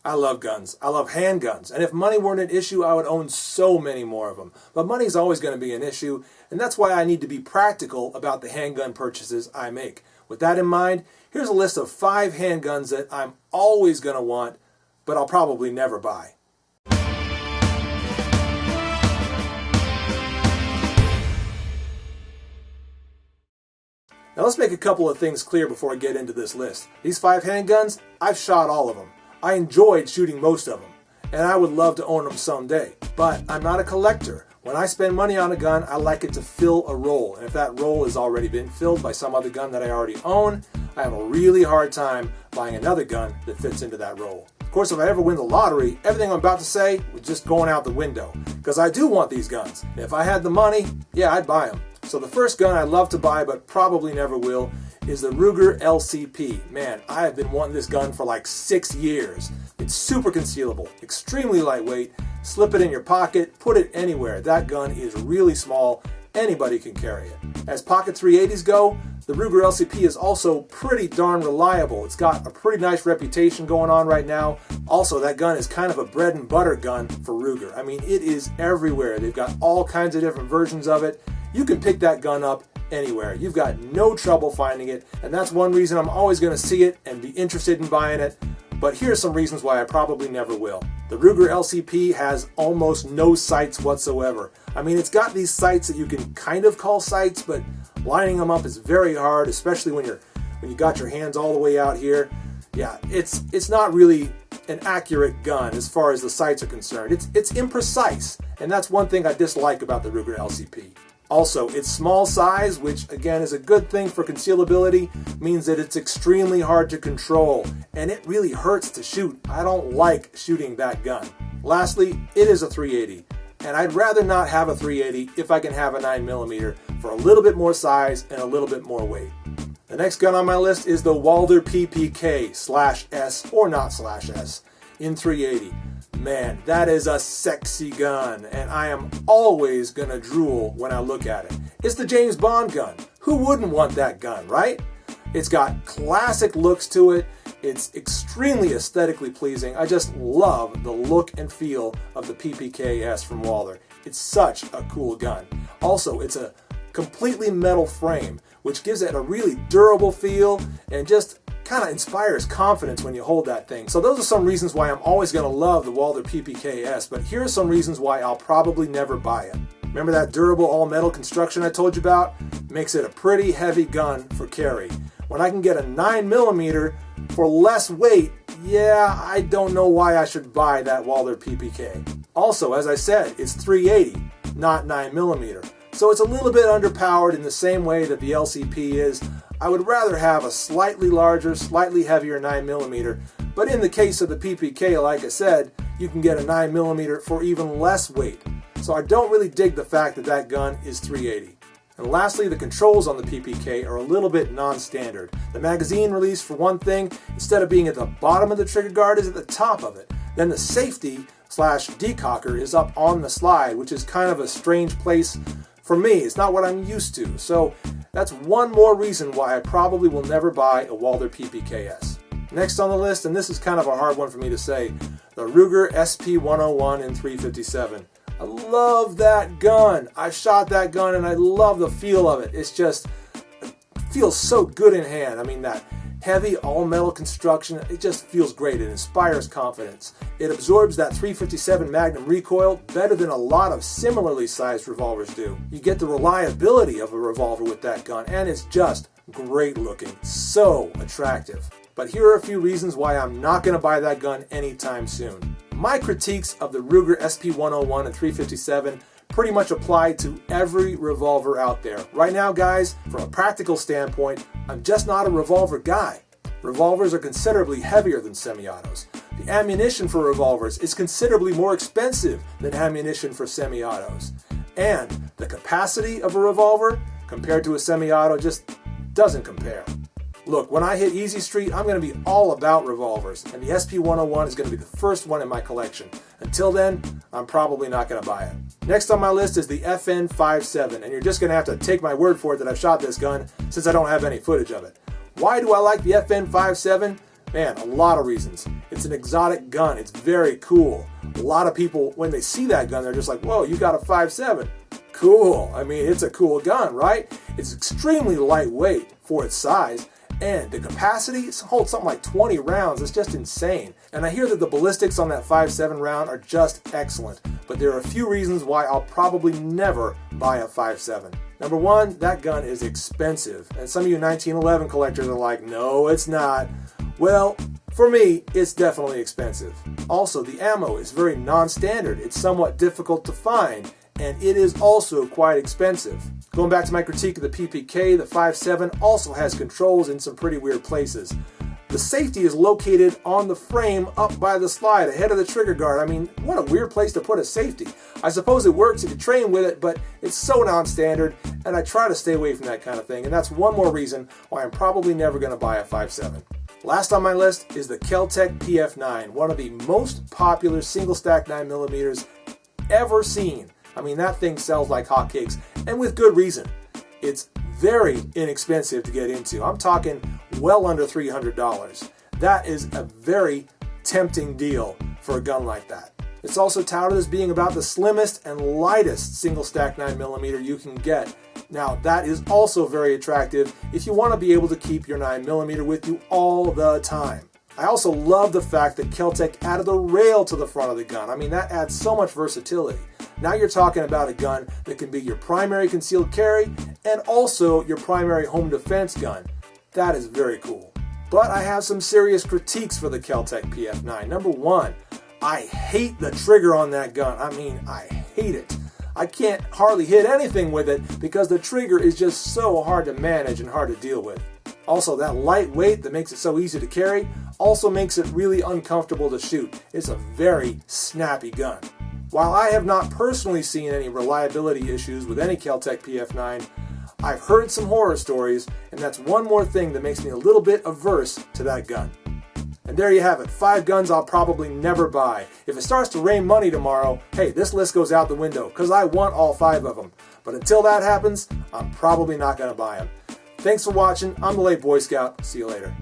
I love guns. I love handguns. And if money weren't an issue, I would own so many more of them. But money's always going to be an issue, and that's why I need to be practical about the handgun purchases I make. With that in mind, here's a list of 5 handguns that I'm always going to want, but I'll probably never buy. Now let's make a couple of things clear before I get into this list. These 5 handguns, I've shot all of them. I enjoyed shooting most of them, and I would love to own them someday. But I'm not a collector. When I spend money on a gun, I like it to fill a role. And if that role has already been filled by some other gun that I already own, I have a really hard time buying another gun that fits into that role. Of course, if I ever win the lottery, everything I'm about to say is just going out the window. Because I do want these guns. And if I had the money, yeah, I'd buy them. So the first gun I'd love to buy, but probably never will, is the Ruger LCP. Man, I have been wanting this gun for like 6 years. It's super concealable, extremely lightweight. Slip it in your pocket, put it anywhere. That gun is really small. Anybody can carry it. As pocket 380s go, the Ruger LCP is also pretty darn reliable. It's got a pretty nice reputation going on right now. Also, that gun is kind of a bread and butter gun for Ruger. I mean, it is everywhere. They've got all kinds of different versions of it. You can pick that gun up anywhere. You've got no trouble finding it, and that's one reason I'm always going to see it and be interested in buying it. But here's some reasons why I probably never will. The Ruger LCP has almost no sights whatsoever. I mean, it's got these sights that you can kind of call sights, but lining them up is very hard, especially when you got your hands all the way out here. Yeah, it's not really an accurate gun as far as the sights are concerned. It's imprecise, and that's one thing I dislike about the Ruger LCP. Also, its small size, which again is a good thing for concealability, means that it's extremely hard to control, and it really hurts to shoot. I don't like shooting that gun. Lastly, it is a 380, and I'd rather not have a 380 if I can have a 9mm for a little bit more size and a little bit more weight. The next gun on my list is the Walther PPK /S or not /S in 380. Man, that is a sexy gun, and I am always gonna drool when I look at it. It's the James Bond gun. Who wouldn't want that gun, right? It's got classic looks to it. It's extremely aesthetically pleasing. I just love the look and feel of the PPK S from Walther. It's such a cool gun. Also, it's a completely metal frame, which gives it a really durable feel and just kind of inspires confidence when you hold that thing. So those are some reasons why I'm always going to love the Walther PPK S, but here are some reasons why I'll probably never buy it. Remember that durable all-metal construction I told you about? Makes it a pretty heavy gun for carry. When I can get a 9mm for less weight, yeah, I don't know why I should buy that Walther PPK. Also, as I said, it's 380, not 9mm. So it's a little bit underpowered in the same way that the LCP is. I would rather have a slightly larger, slightly heavier 9mm, but in the case of the PPK, like I said, you can get a 9mm for even less weight. So I don't really dig the fact that that gun is 380. And lastly, the controls on the PPK are a little bit non-standard. The magazine release, for one thing, instead of being at the bottom of the trigger guard, is at the top of it. Then the safety / decocker is up on the slide, which is kind of a strange place for me. It's not what I'm used to. So that's one more reason why I probably will never buy a Walther PPK S. Next on the list, and this is kind of a hard one for me to say, the Ruger SP101 in 357. I love that gun. I shot that gun and I love the feel of it. It feels so good in hand. I mean, that heavy all-metal construction, it just feels great. It inspires confidence. It absorbs that 357 Magnum recoil better than a lot of similarly sized revolvers do. You get the reliability of a revolver with that gun, and it's just great looking. So attractive. But here are a few reasons why I'm not going to buy that gun anytime soon. My critiques of the Ruger SP101 and 357 pretty much apply to every revolver out there. Right now, guys, from a practical standpoint, I'm just not a revolver guy. Revolvers are considerably heavier than semi-autos. The ammunition for revolvers is considerably more expensive than ammunition for semi-autos. And the capacity of a revolver compared to a semi-auto just doesn't compare. Look, when I hit Easy Street, I'm going to be all about revolvers, and the SP101 is going to be the first one in my collection. Until then, I'm probably not going to buy it. Next on my list is the FN57, and you're just going to have to take my word for it that I've shot this gun since I don't have any footage of it. Why do I like the FN57? Man, a lot of reasons. It's an exotic gun. It's very cool. A lot of people, when they see that gun, they're just like, whoa, you got a 5.7. Cool. I mean, it's a cool gun, right? It's extremely lightweight for its size. And the capacity, it holds something like 20 rounds. It's just insane. And I hear that the ballistics on that 5.7 round are just excellent. But there are a few reasons why I'll probably never buy a 5.7. Number one, that gun is expensive. And some of you 1911 collectors are like, no, it's not. Well, for me, it's definitely expensive. Also, the ammo is very non-standard. It's somewhat difficult to find. And it is also quite expensive. Going back to my critique of the PPK, the 5.7 also has controls in some pretty weird places. The safety is located on the frame up by the slide, ahead of the trigger guard. I mean, what a weird place to put a safety. I suppose it works if you train with it, but it's so non-standard, and I try to stay away from that kind of thing, and that's one more reason why I'm probably never going to buy a 5.7. Last on my list is the KelTec PF9, one of the most popular single-stack 9mm ever seen. I mean, that thing sells like hotcakes, and with good reason. It's very inexpensive to get into. I'm talking well under $300. That is a very tempting deal for a gun like that. It's also touted as being about the slimmest and lightest single stack 9mm you can get. Now, that is also very attractive if you want to be able to keep your 9mm with you all the time. I also love the fact that KelTec added a rail to the front of the gun. I mean, that adds so much versatility. Now you're talking about a gun that can be your primary concealed carry and also your primary home defense gun. That is very cool. But I have some serious critiques for the KelTec PF9. Number one, I hate the trigger on that gun. I mean, I hate it. I can't hardly hit anything with it because the trigger is just so hard to manage and hard to deal with. Also, that lightweight that makes it so easy to carry also makes it really uncomfortable to shoot. It's a very snappy gun. While I have not personally seen any reliability issues with any KelTec PF9, I've heard some horror stories, and that's one more thing that makes me a little bit averse to that gun. And there you have it, 5 guns I'll probably never buy. If it starts to rain money tomorrow, hey, this list goes out the window, because I want all 5 of them. But until that happens, I'm probably not going to buy them. Thanks for watching. I'm the Late Boy Scout. See you later.